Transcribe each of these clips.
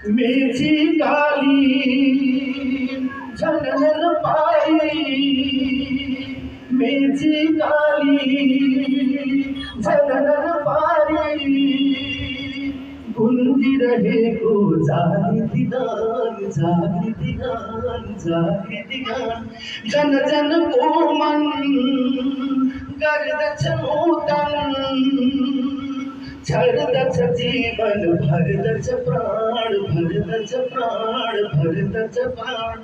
मेची काली झनन पाई, मेची काली झनन पारी, गुंजी रहे को जाहि दिगान, जाहि दिगान, जाहि दिगान। जन जन को मन गर्द नूतन, झरदच जीवन भरदच प्राण, भरदच प्राण, भरदच प्राण।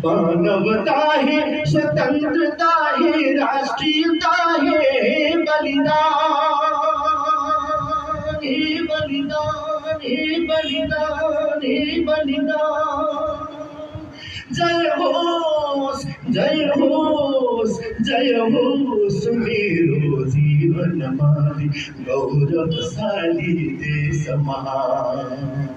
मानवता है, स्वतंत्रता है, राष्ट्रीयता है, बलिदान हे बलिदान, हे बलिदान, हे बलिदान। जय होश, जय होश, जय होश मेरो जीवन माली, गौरवशाली देश महान।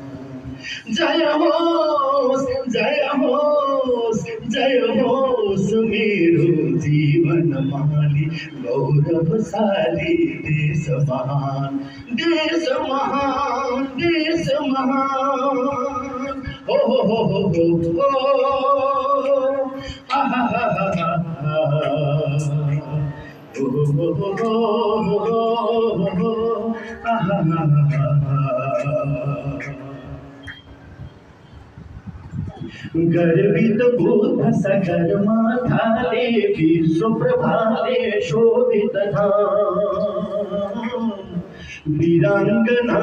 जय होश, जय होश, जय होश मेरो जीवन माली, गौरवशाली देश महान, देश महान, देश महान। हो हा हा हा हा गर्वित बुद्ध सगर माथाले, विश्व प्रभाले शोभित धाम। वीरांगना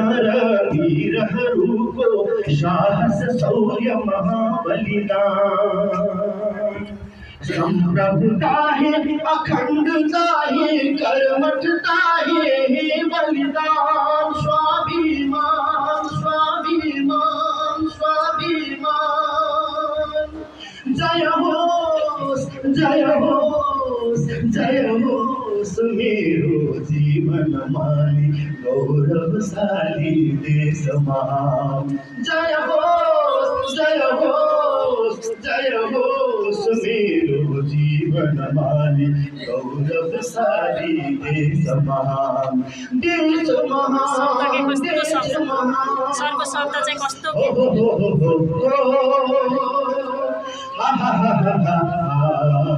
वीरहरूको साहस शौर्य महाबलिदान। संप्रभुता है, अखंडता है, कर्मठता है, बलिदान। स्वाभिमान, स्वाभिमान, स्वाभिमान। जय होश, जय होश, जय होश मेरो जीवन माली, गौरवशाली देश महान। जय होश, जय होश, जय होश मेरो जीवन माली, गौरवशाली देश महान, देश महान, देश महान। सरको शब्द चाहिँ कस्तो हा हा हा हा।